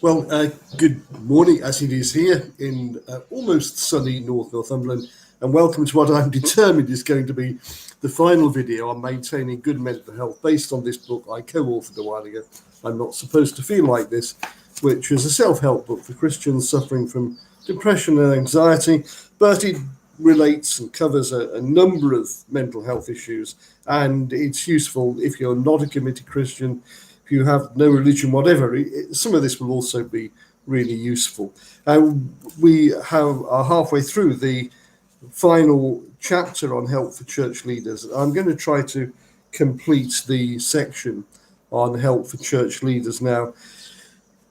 Well, good morning as it is here in almost sunny North Northumberland, and welcome to what I'm determined is going to be the final video on maintaining good mental health based on this book I co-authored a while ago. I'm Not Supposed to Feel Like This, which is a self-help book for Christians suffering from depression and anxiety, but it relates and covers a number of mental health issues, and it's useful if you're not a committed Christian, if you have no religion, whatever. Some of this will also be really useful. We are halfway through the final chapter on help for church leaders. I'm going to try to complete the section on help for church leaders now,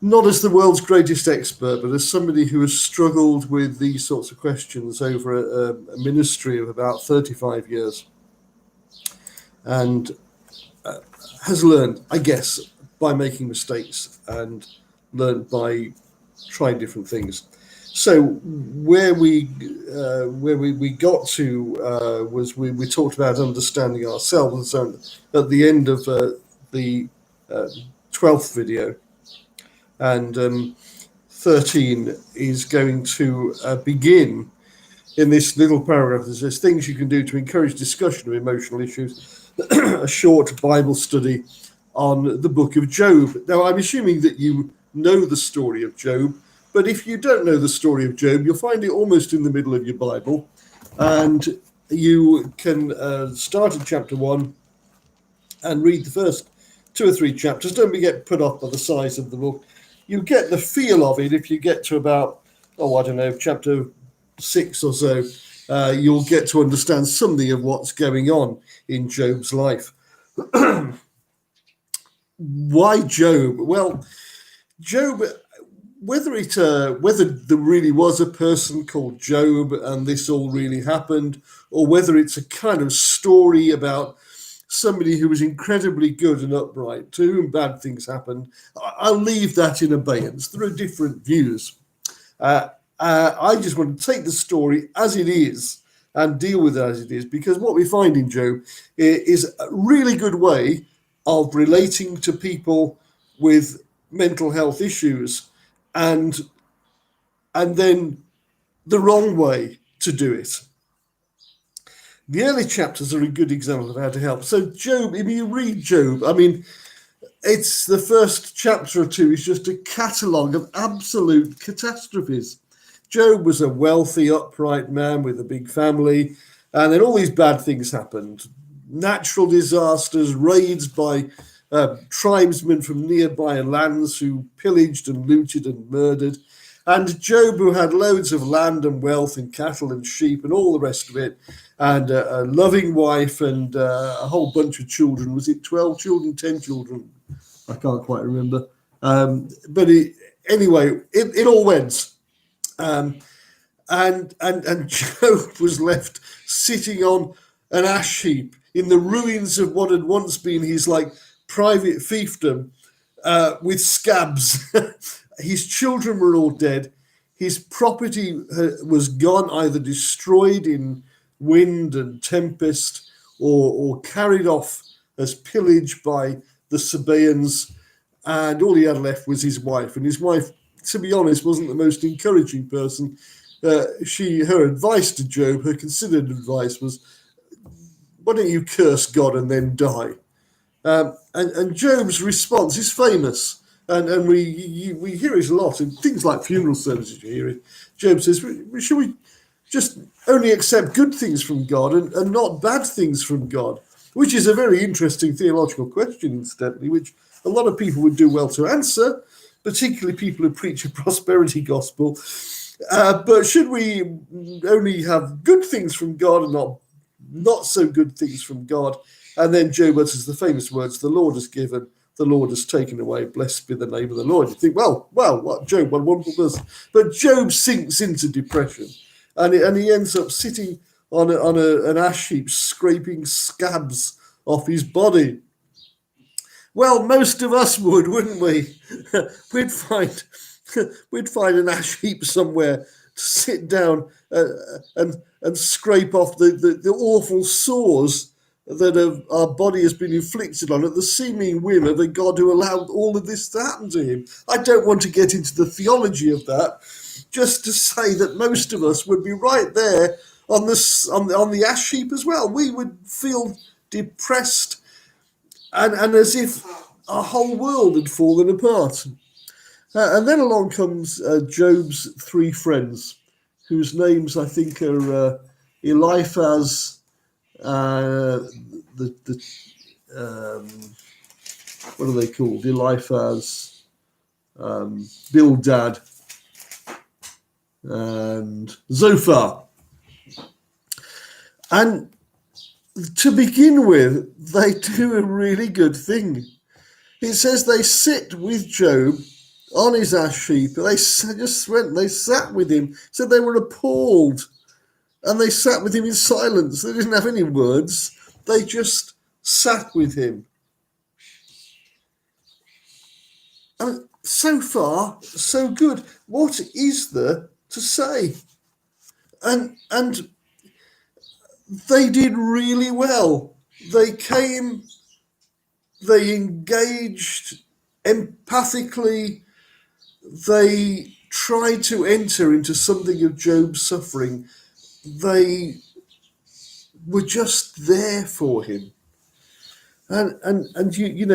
not as the world's greatest expert, but as somebody who has struggled with these sorts of questions over a ministry of about 35 years and has learned, I guess, by making mistakes and learned by trying different things. So where we got to was we talked about understanding ourselves, and at the end of the 12th video, and 13 is going to begin in this little paragraph. There's things you can do to encourage discussion of emotional issues, a short Bible study on the book of Job. Now, I'm assuming that you know the story of Job, but if you don't know the story of Job, you'll find it almost in the middle of your Bible, and you can start at chapter 1 and read the first 2 or 3 chapters. Don't get put off by the size of the book. You get the feel of it if you get to about, chapter 6 or so. You'll get to understand something of what's going on in Job's life. Why Job? Well, Job, whether there really was a person called Job and this all really happened, or whether it's a kind of story about somebody who was incredibly good and upright to whom bad things happened, I'll leave that in abeyance. There are different views. I just want to take the story as it is and deal with it as it is, because what we find in Job is a really good way of relating to people with mental health issues, and then the wrong way to do it. The early chapters are a good example of how to help. So Job, if you read Job, it's the first chapter or two is just a catalogue of absolute catastrophes. Job was a wealthy, upright man with a big family, and then all these bad things happened. Natural disasters, raids by tribesmen from nearby lands who pillaged and looted and murdered. And Job, who had loads of land and wealth and cattle and sheep and all the rest of it, and a loving wife and a whole bunch of children. Was it 12 children, 10 children? I can't quite remember. But anyway, it all went. And Job was left sitting on an ash heap in the ruins of what had once been his private fiefdom, with scabs. His children were all dead. His property was gone, either destroyed in wind and tempest or carried off as pillage by the Sabaeans, and all he had left was his wife. And his wife, to be honest, wasn't the most encouraging person. Her advice to Job, her considered advice was, why don't you curse God and then die? And Job's response is famous, and we hear it a lot in things like funeral services. You hear it. Job says, should we just only accept good things from God and not bad things from God? Which is a very interesting theological question, incidentally, which a lot of people would do well to answer, particularly people who preach a prosperity gospel. But should we only have good things from God and not so good things from God? And then Job utters the famous words, the Lord has given, the Lord has taken away, blessed be the name of the Lord. You think, well, what Job, what a wonderful person. But Job sinks into depression, and he ends up sitting on an ash heap, scraping scabs off his body. Well, most of us would, wouldn't we? We'd find an ash heap somewhere to sit down and scrape off the awful sores that our body has been inflicted on at the seeming whim of a God who allowed all of this to happen to him. I don't want to get into the theology of that, just to say that most of us would be right there on the ash heap as well. We would feel depressed and as if our whole world had fallen apart. And then along comes Job's three friends, whose names I think are Eliphaz, what are they called? Eliphaz, Bildad, and Zophar. And to begin with, they do a really good thing. It says they sit with Job on his ash heap. They just went, they sat with him, said they were appalled. And they sat with him in silence. They didn't have any words. They just sat with him. And so far, so good. What is there to say? And they did really well. They came, they engaged empathically. They tried to enter into something of Job's suffering. They were just there for him, and you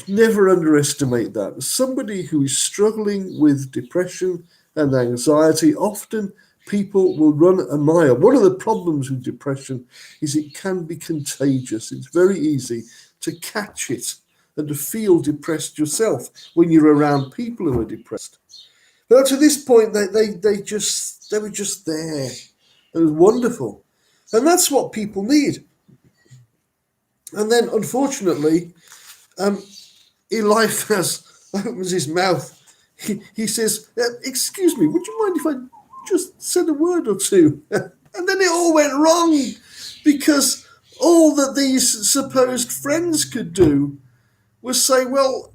never underestimate that. Somebody who is struggling with depression and anxiety, often people will run a mile. One of the problems with depression is it can be contagious. It's very easy to catch it and to feel depressed yourself when you're around people who are depressed. But to this point, they were just there. It was wonderful. And that's what people need. And then, unfortunately, Eliphaz opens his mouth. He says, excuse me, would you mind if I just said a word or two? And then it all went wrong, because all that these supposed friends could do was say, well,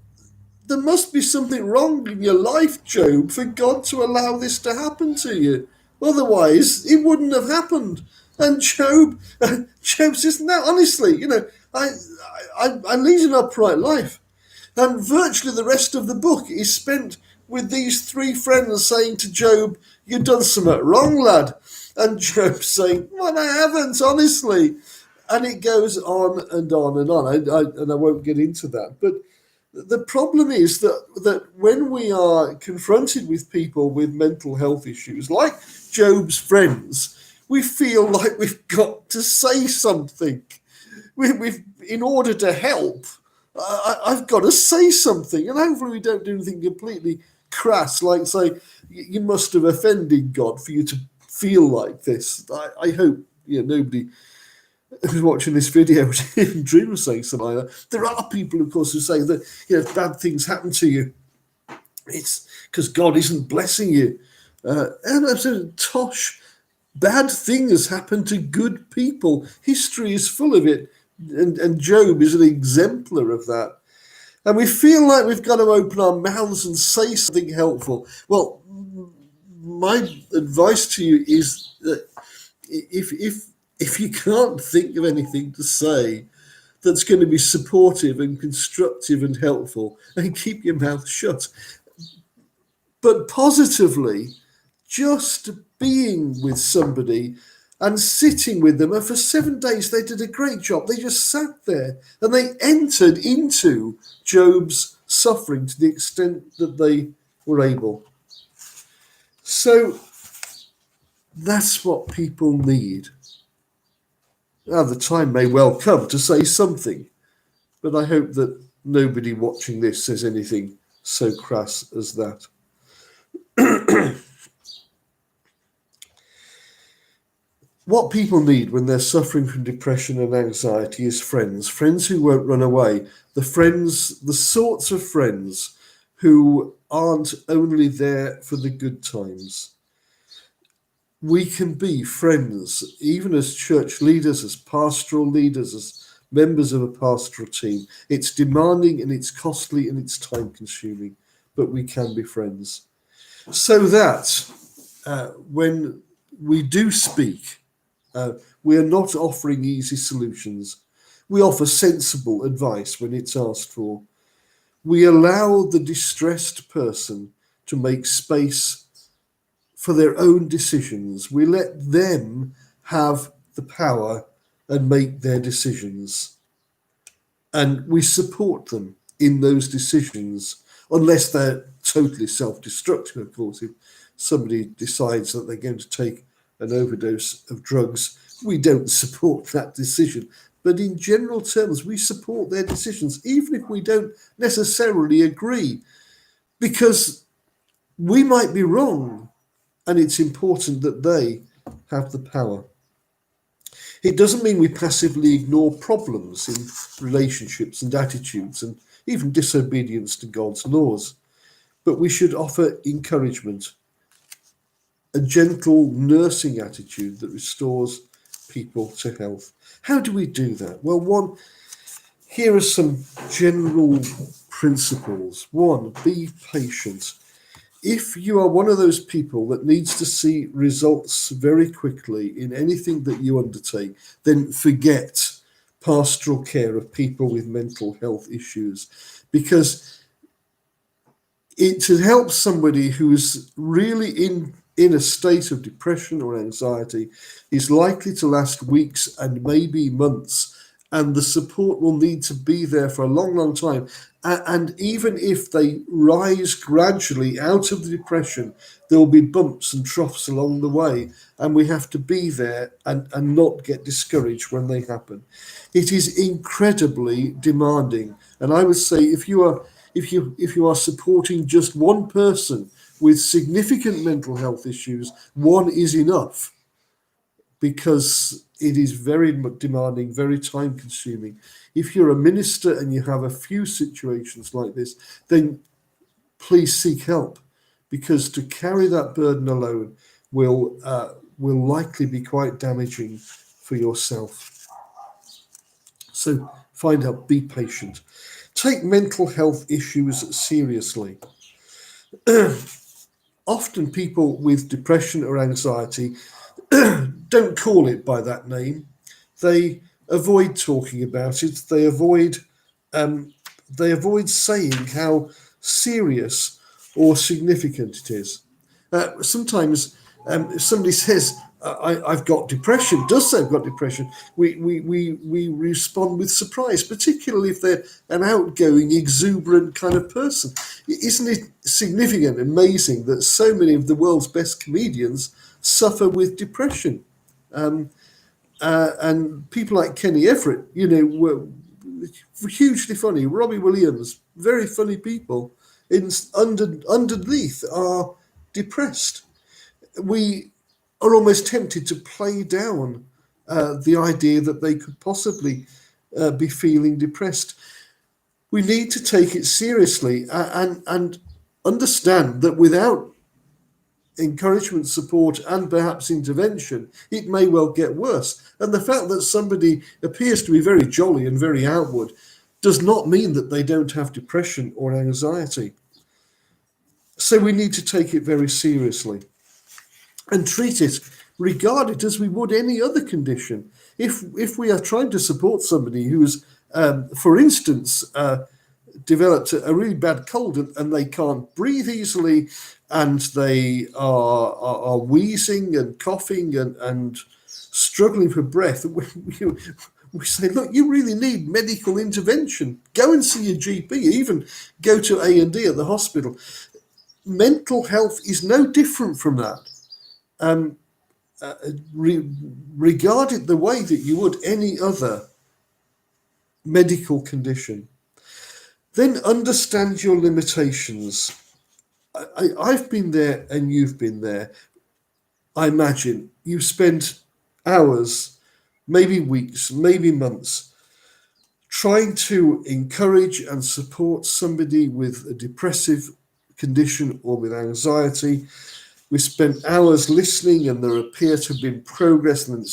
there must be something wrong in your life, Job, for God to allow this to happen to you. Otherwise, it wouldn't have happened. And Job says, no, honestly, I lead an upright life. And virtually the rest of the book is spent with these three friends saying to Job, you've done something wrong, lad. And Job saying, well, I haven't, honestly. And it goes on and on and on. And I won't get into that. But the problem is that when we are confronted with people with mental health issues, like Job's friends, we feel like we've got to say something. We've in order to help, I've got to say something. And hopefully we don't do anything completely crass, like say, you must have offended God for you to feel like this. I hope nobody who's watching this video would even dream of saying something like that. There are people, of course, who say that if bad things happen to you, it's because God isn't blessing you. And I'm saying, tosh, bad things happen to good people. History is full of it, and Job is an exemplar of that. And we feel like we've got to open our mouths and say something helpful. Well, my advice to you is that if you can't think of anything to say that's going to be supportive and constructive and helpful, then keep your mouth shut. But positively, just being with somebody and sitting with them, and for 7 days they did a great job. They just sat there and they entered into Job's suffering to the extent that they were able. So that's what people need. Now, the time may well come to say something, but I hope that nobody watching this says anything so crass as that. What people need when they're suffering from depression and anxiety is friends who won't run away, the sorts of friends who aren't only there for the good times. We can be friends, even as church leaders, as pastoral leaders, as members of a pastoral team. It's demanding and it's costly and it's time consuming, but we can be friends. So that when we do speak, We are not offering easy solutions. We offer sensible advice when it's asked for. We allow the distressed person to make space for their own decisions. We let them have the power and make their decisions. And we support them in those decisions, unless they're totally self-destructive, of course. If somebody decides that they're going to take an overdose of drugs, we don't support that decision. But in general terms, we support their decisions, even if we don't necessarily agree, because we might be wrong, and it's important that they have the power. It doesn't mean we passively ignore problems in relationships and attitudes and even disobedience to God's laws, but we should offer encouragement, a gentle nursing attitude that restores people to health. How do we do that? Well, here are some general principles. One, be patient. If you are one of those people that needs to see results very quickly in anything that you undertake, then forget pastoral care of people with mental health issues, because to help somebody who's really in a state of depression or anxiety is likely to last weeks and maybe months, and the support will need to be there for a long, long time. And even if they rise gradually out of the depression, there will be bumps and troughs along the way, and we have to be there and not get discouraged when they happen. It is incredibly demanding, and I would say if you are supporting just one person with significant mental health issues, one is enough, because it is very demanding, very time consuming. If you're a minister and you have a few situations like this, then please seek help, because to carry that burden alone will likely be quite damaging for yourself. So find help, be patient. Take mental health issues seriously. Often people with depression or anxiety don't call it by that name. They avoid talking about it. They avoid saying how serious or significant it is. Sometimes if somebody says, I've got depression, does say I've got depression, we respond with surprise, particularly if they're an outgoing, exuberant kind of person. Isn't it significant, amazing that so many of the world's best comedians suffer with depression? And people like Kenny Everett, were hugely funny. Robbie Williams, very funny people, underneath are depressed. We are almost tempted to play down the idea that they could possibly be feeling depressed. We need to take it seriously and understand that without encouragement, support, and perhaps intervention, it may well get worse. And the fact that somebody appears to be very jolly and very outward does not mean that they don't have depression or anxiety. So we need to take it very seriously and treat it, regard it as we would any other condition. If we are trying to support somebody who's, for instance, developed a really bad cold and they can't breathe easily, and they are wheezing and coughing and struggling for breath, we say, look, you really need medical intervention. Go and see your GP, even go to A&E at the hospital. Mental health is no different from that. Regard it the way that you would any other medical condition. Then understand your limitations. I've been there and you've been there. I imagine you've spent hours, maybe weeks, maybe months, trying to encourage and support somebody with a depressive condition or with anxiety. We spent hours listening, and there appear to have been progress and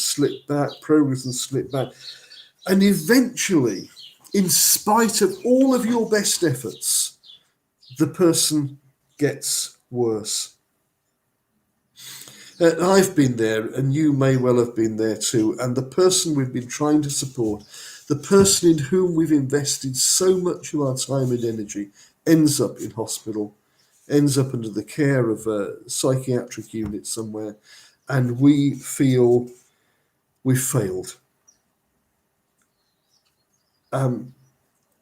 then progress and slip back. And eventually, in spite of all of your best efforts, the person gets worse. I've been there, and you may well have been there too. And the person we've been trying to support, the person in whom we've invested so much of our time and energy, ends up in hospital, ends up under the care of a psychiatric unit somewhere, and we feel we've failed.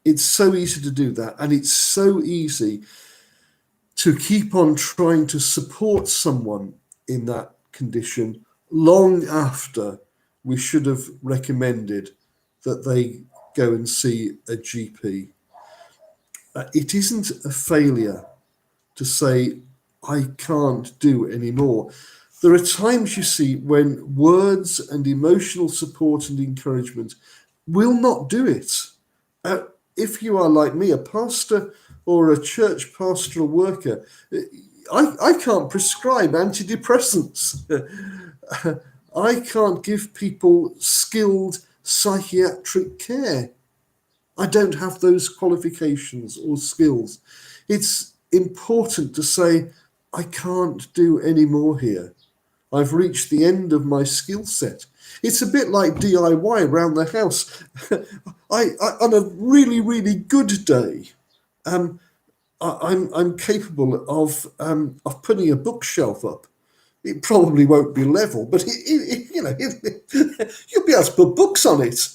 It's so easy to do that, and it's so easy to keep on trying to support someone in that condition long after we should have recommended that they go and see a GP. It isn't a failure to say, I can't do anymore. There are times, you see, when words and emotional support and encouragement will not do it. If you are like me, a pastor or a church pastoral worker, I can't prescribe antidepressants. I can't give people skilled psychiatric care. I don't have those qualifications or skills. It's important to say, I can't do any more here. I've reached the end of my skill set. It's a bit like DIY around the house. On a really, really good day, I'm capable of putting a bookshelf up. It probably won't be level, but you'll be able to put books on it.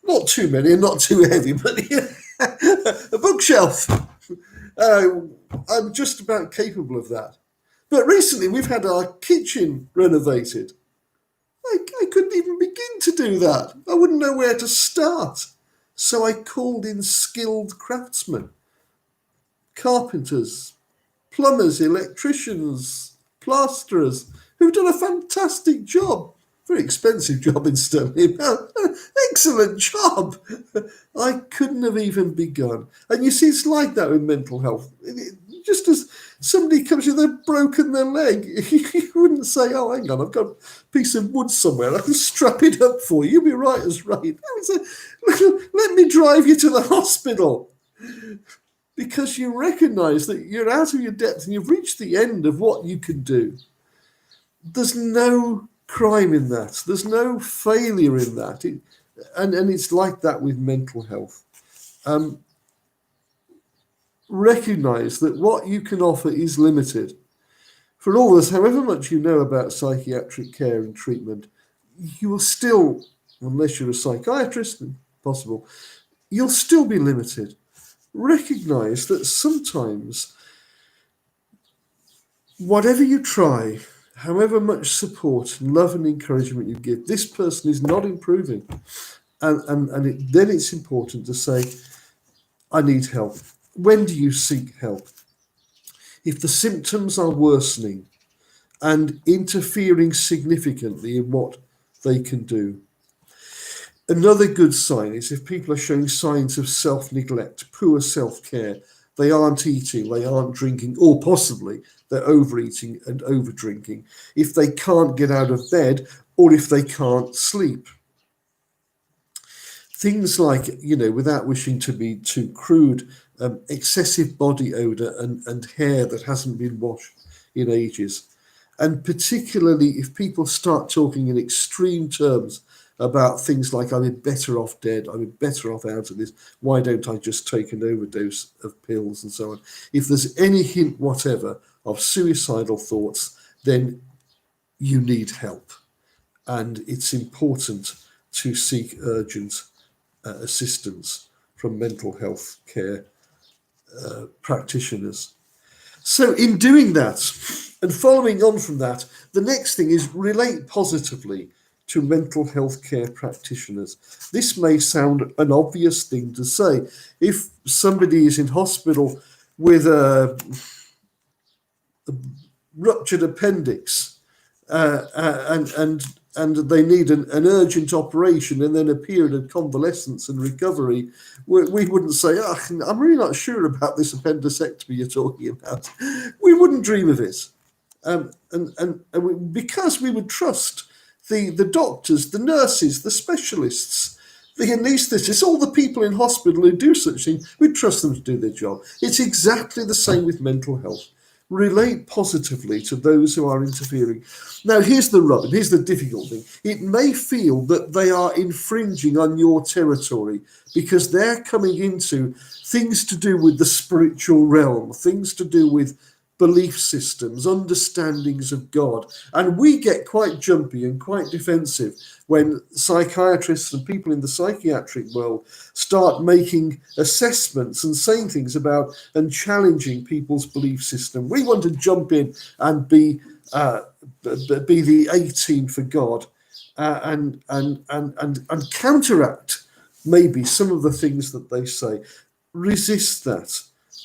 Not too many and not too heavy, but a bookshelf. I'm just about capable of that. But recently we've had our kitchen renovated. I couldn't even begin to do that. I wouldn't know where to start. So I called in skilled craftsmen, carpenters, plumbers, electricians, plasterers, who've done a fantastic job. Very expensive job, incidentally. Excellent job. I couldn't have even begun. And you see, it's like that with mental health. Just as somebody comes to you, they've broken their leg, you wouldn't say, oh, hang on, I've got a piece of wood somewhere, I can strap it up for you. You'll be right as right. I would say, let me drive you to the hospital. Because you recognise that you're out of your depth and you've reached the end of what you can do. There's no crime in that. There's no failure in that. And it's like that with mental health. Recognise that what you can offer is limited. For all of us, however much you know about psychiatric care and treatment, you will still, unless you're a psychiatrist, possible, you'll still be limited. Recognise that sometimes, whatever you try, however much support and love and encouragement you give, this person is not improving. Then it's important to say, I need help. When do you seek help? If the symptoms are worsening and interfering significantly in what they can do. Another good sign is if people are showing signs of self-neglect, poor self-care, they aren't eating, they aren't drinking, or possibly they're overeating and overdrinking, if they can't get out of bed, or if they can't sleep. Things like, without wishing to be too crude, excessive body odour and hair that hasn't been washed in ages. And particularly if people start talking in extreme terms about things like, I'm better off dead, I'm better off out of this, why don't I just take an overdose of pills and so on. If there's any hint whatever of suicidal thoughts, then you need help. And it's important to seek urgent assistance from mental health care practitioners. So in doing that, and following on from that, the next thing is relate positively to mental health care practitioners. This may sound an obvious thing to say. If somebody is in hospital with a ruptured appendix and they need an urgent operation and then a period of convalescence and recovery, we wouldn't say, I'm really not sure about this appendicectomy you're talking about. We wouldn't dream of it. Because we would trust the doctors, the nurses, the specialists, the anaesthetists, all the people in hospital who do such things, we'd trust them to do their job. It's exactly the same with mental health. relate positively to those who are interfering. Now, here's the rub, and here's the difficult thing. It may feel that they are infringing on your territory because they're coming into things to do with the spiritual realm, things to do with belief systems, understandings of God. And we get quite jumpy and quite defensive when psychiatrists and people in the psychiatric world start making assessments and saying things about and challenging people's belief system. We want to jump in and be the A-team for God and counteract maybe some of the things that they say. Resist that.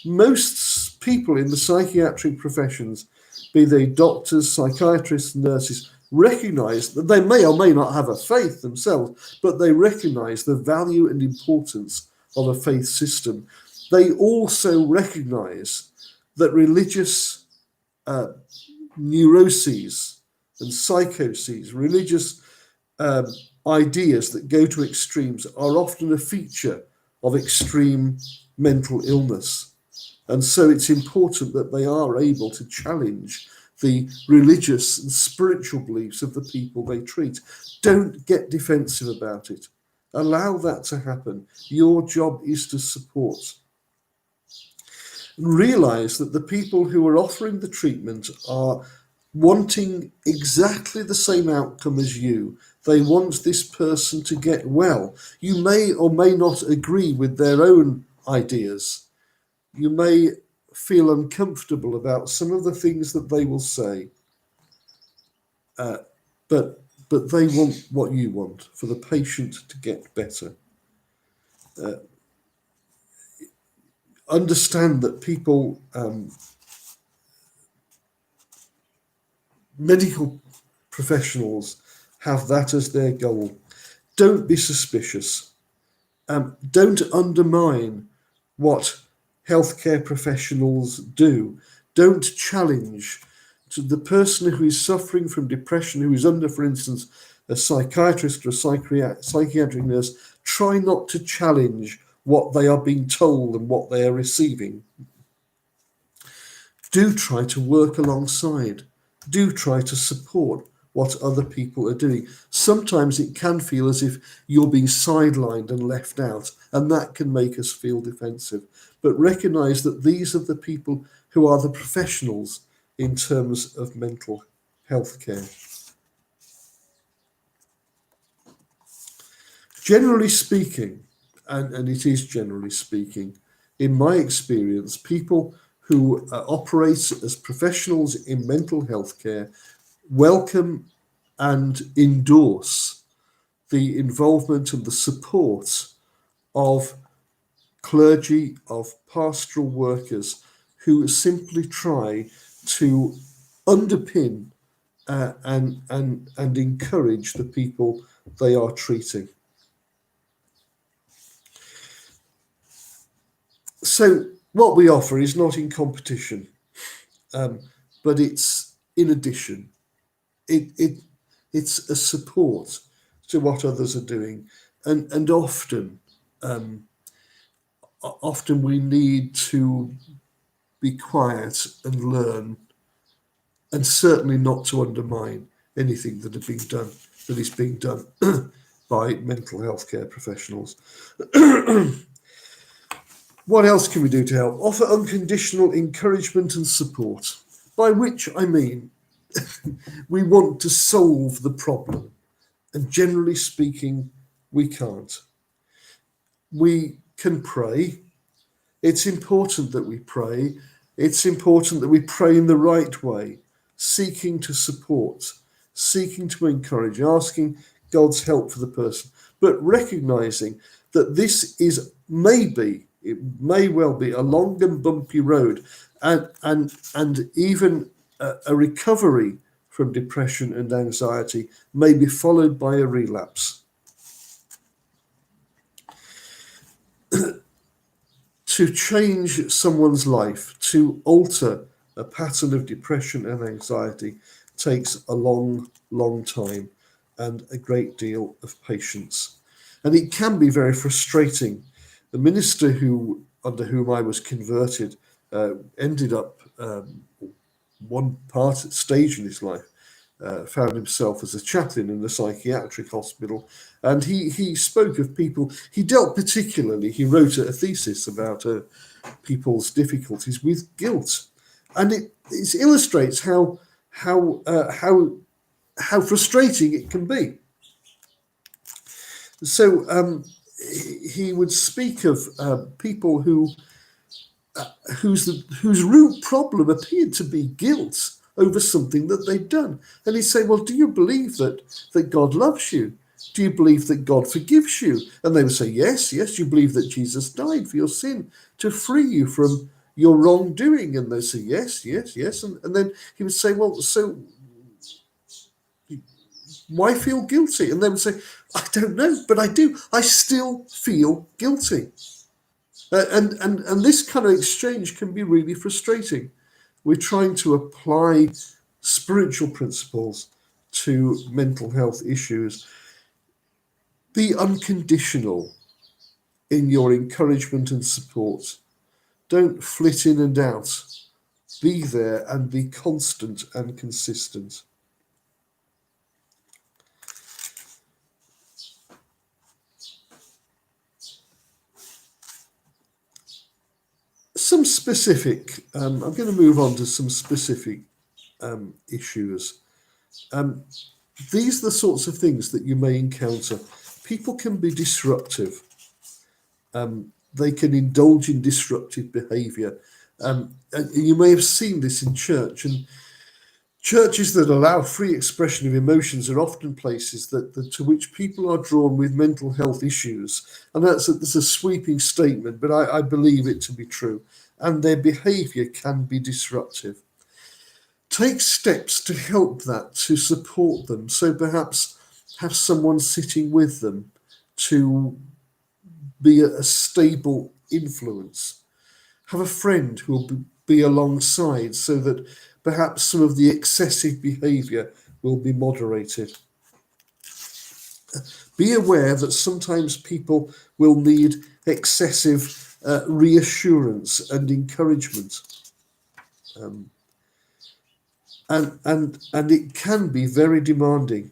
Most people in the psychiatric professions, be they doctors, psychiatrists, nurses, recognize that they may or may not have a faith themselves, but they recognize the value and importance of a faith system. They also recognize that religious neuroses and psychoses, religious ideas that go to extremes, are often a feature of extreme mental illness. And so it's important that they are able to challenge the religious and spiritual beliefs of the people they treat. Don't get defensive about it. Allow that to happen. Your job is to support. And realize that the people who are offering the treatment are wanting exactly the same outcome as you. They want this person to get well. You may or may not agree with their own ideas. You may feel uncomfortable about some of the things that they will say, but they want what you want, for the patient to get better. Understand that people, medical professionals, have that as their goal. Don't be suspicious. Don't undermine what healthcare professionals do. Don't challenge. To the person who is suffering from depression, who is under, for instance, a psychiatrist or a psychiatric nurse, try not to challenge what they are being told and what they are receiving. Do try to work alongside. Do try to support what other people are doing. Sometimes it can feel as if you're being sidelined and left out, and that can make us feel defensive. But recognize that these are the people who are the professionals in terms of mental health care. Generally speaking, and it is generally speaking, in my experience, people who operate as professionals in mental health care welcome and endorse the involvement and the support of clergy, of pastoral workers who simply try to underpin and encourage the people they are treating. So what we offer is not in competition, but it's in addition. It's a support to what others are doing, and often we need to be quiet and learn, and certainly not to undermine anything that is being done by mental health care professionals. What else can we do to help? Offer unconditional encouragement and support, by which I mean we want to solve the problem, and generally speaking, we can't. We can pray. It's important that we pray. It's important that we pray in the right way, seeking to support, seeking to encourage, asking God's help for the person, but recognizing that this is it may well be a long and bumpy road, and even a recovery from depression and anxiety may be followed by a relapse. To change someone's life, to alter a pattern of depression and anxiety, takes a long, long time and a great deal of patience. And it can be very frustrating. The minister under whom I was converted ended up one stage in his life, found himself as a chaplain in a psychiatric hospital, and he spoke of people. He dealt particularly. He wrote a thesis about people's difficulties with guilt, and it illustrates how frustrating it can be. So he would speak of people whose root problem appeared to be guilt over something that they'd done. And he'd say, well, do you believe that God loves you? Do you believe that God forgives you? And they would say, yes, you believe that Jesus died for your sin to free you from your wrongdoing. And they'd say, yes. And then he would say, well, so why feel guilty? And they would say, I don't know, but I do. I still feel guilty. And this kind of exchange can be really frustrating. We're trying to apply spiritual principles to mental health issues. Be unconditional in your encouragement and support. Don't flit in and out. Be there and be constant and consistent. Some specific, I'm going to move on to some specific issues. These are the sorts of things that you may encounter. People can be disruptive. They can indulge in disruptive behaviour. And you may have seen this in church. And churches that allow free expression of emotions are often places that to which people are drawn with mental health issues. And that's a sweeping statement, but I believe it to be true. And their behaviour can be disruptive. Take steps to help that, to support them. So perhaps have someone sitting with them to be a stable influence. Have a friend who will be alongside so that perhaps some of the excessive behaviour will be moderated. Be aware that sometimes people will need excessive reassurance and encouragement. And it can be very demanding.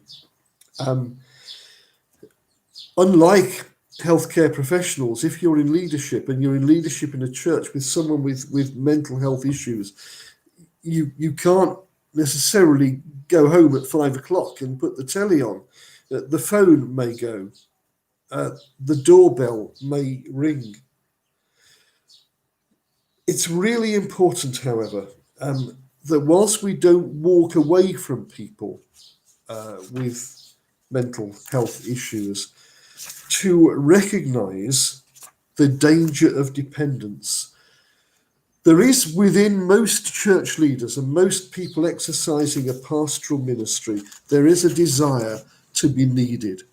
Unlike healthcare professionals, if you're in leadership and you're in leadership in a church with someone with mental health issues, you can't necessarily go home at 5 o'clock and put the telly on. The phone may go. The doorbell may ring. It's really important, however, that whilst we don't walk away from people with mental health issues, to recognise the danger of dependence. There is within most church leaders and most people exercising a pastoral ministry, there is a desire to be needed.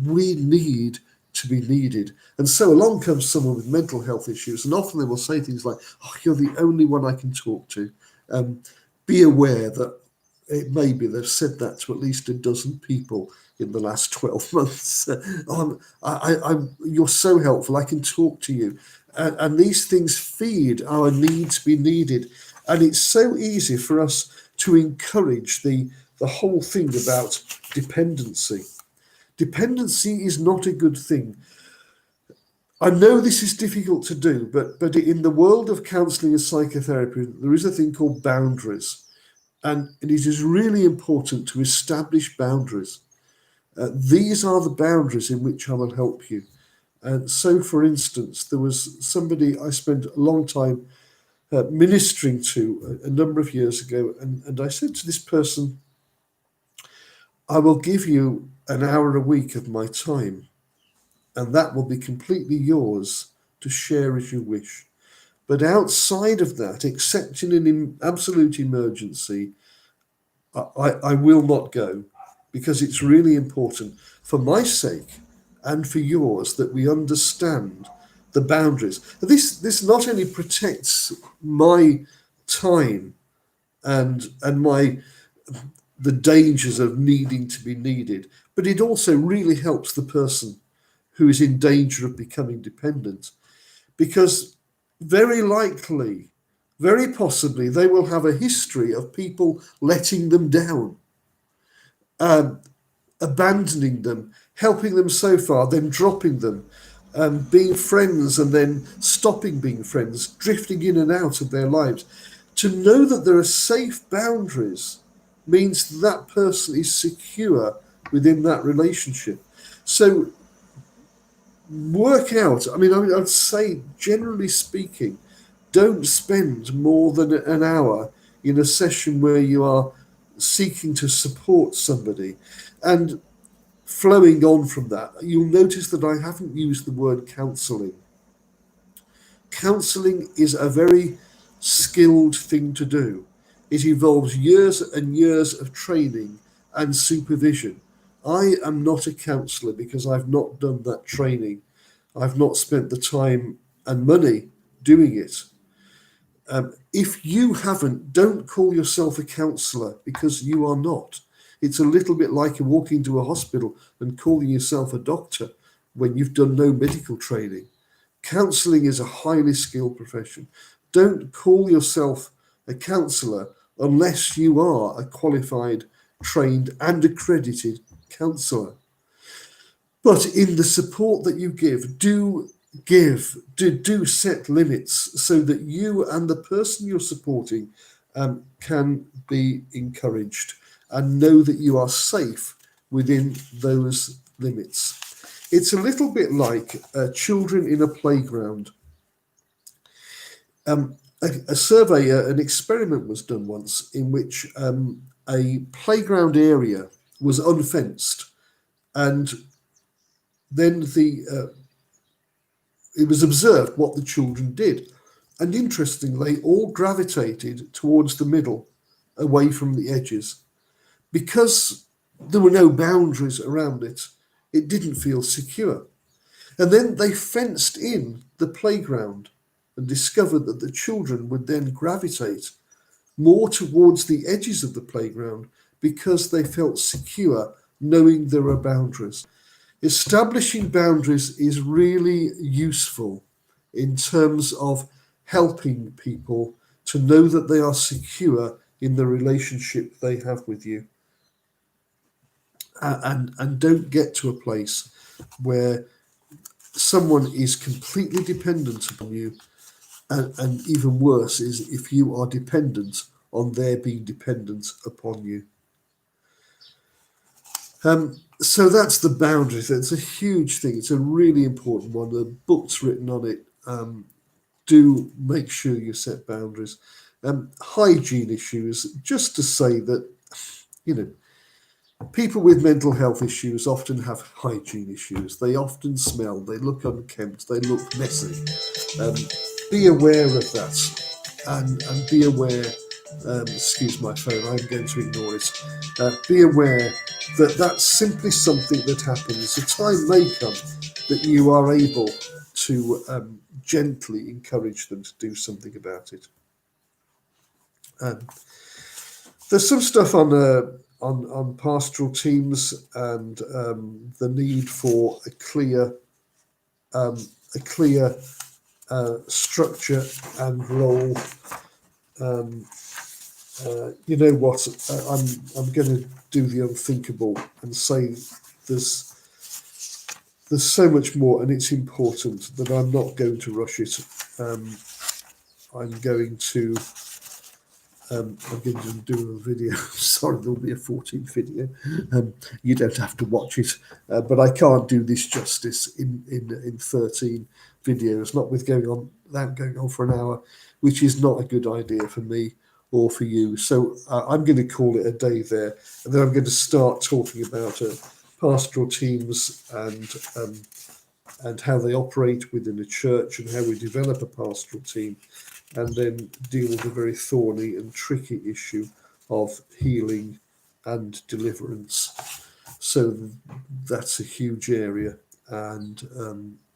We need to be needed. And so along comes someone with mental health issues, and often they will say things like, oh, you're the only one I can talk to. Be aware that it may be they've said that to at least a dozen people in the last 12 months. You're so helpful, I can talk to you. And these things feed our need to be needed. And it's so easy for us to encourage the whole thing about dependency. Dependency is not a good thing. I know this is difficult to do, but in the world of counselling and psychotherapy, there is a thing called boundaries. And it is really important to establish boundaries. These are the boundaries in which I will help you. And so, for instance, there was somebody I spent a long time ministering to a number of years ago. And I said to this person, I will give you an hour a week of my time, and that will be completely yours to share as you wish. But outside of that, except in an absolute emergency, I will not go, because it's really important for my sake and for yours that we understand the boundaries. This not only protects my time and the dangers of needing to be needed, but it also really helps the person who is in danger of becoming dependent, because very likely very possibly they will have a history of people letting them down, abandoning them, helping them so far, then dropping them, being friends and then stopping being friends, drifting in and out of their lives. To know that there are safe boundaries means that person is secure within that relationship. So work out, I'd say, generally speaking, don't spend more than an hour in a session where you are seeking to support somebody. And flowing on from that, you'll notice that I haven't used the word counselling. Counselling is a very skilled thing to do. It involves years and years of training and supervision. I am not a counsellor because I've not done that training. I've not spent the time and money doing it. If you haven't, don't call yourself a counsellor, because you are not. It's a little bit like walking to a hospital and calling yourself a doctor when you've done no medical training. Counselling is a highly skilled profession. Don't call yourself a counsellor unless you are a qualified, trained and accredited counsellor. But in the support that you do set limits so that you and the person you're supporting can be encouraged and know that you are safe within those limits. It's a little bit like children in a playground. A survey, an experiment was done once in which a playground area was unfenced, and then it was observed what the children did. And interestingly, all gravitated towards the middle, away from the edges. Because there were no boundaries around it, it didn't feel secure. And then they fenced in the playground and discovered that the children would then gravitate more towards the edges of the playground because they felt secure knowing there are boundaries. Establishing boundaries is really useful in terms of helping people to know that they are secure in the relationship they have with you. And don't get to a place where someone is completely dependent upon you, and even worse is if you are dependent on their being dependent upon you. So that's the boundaries. It's a huge thing. It's a really important one. The book's written on it. Do make sure you set boundaries. Hygiene issues, just to say that, people with mental health issues often have hygiene issues. They often smell, they look unkempt, they look messy. Be aware of that, and be aware, excuse my phone, I'm going to ignore it. Be aware that that's simply something that happens. A time may come that you are able to gently encourage them to do something about it. There's some stuff on pastoral teams and the need for a clear structure and role. You know what? I'm going to do the unthinkable and say there's so much more, and it's important that I'm not going to rush it. I'm going to do a video. Sorry, there'll be a 14th video. You don't have to watch it, but I can't do this justice in 13 videos, not with going on for an hour, which is not a good idea for me or for you. So I'm going to call it a day there, and then I'm going to start talking about pastoral teams and how they operate within a church and how we develop a pastoral team, and then deal with the very thorny and tricky issue of healing and deliverance. So that's a huge area, and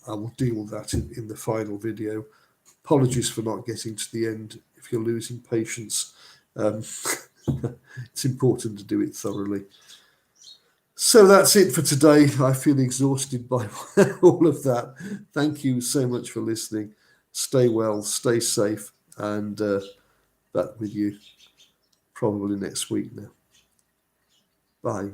I will deal with that in the final video. Apologies for not getting to the end if you're losing patience. It's important to do it thoroughly. So that's it for today. I feel exhausted by all of that. Thank you so much for listening. Stay well, stay safe, and back with you probably next week now. Bye.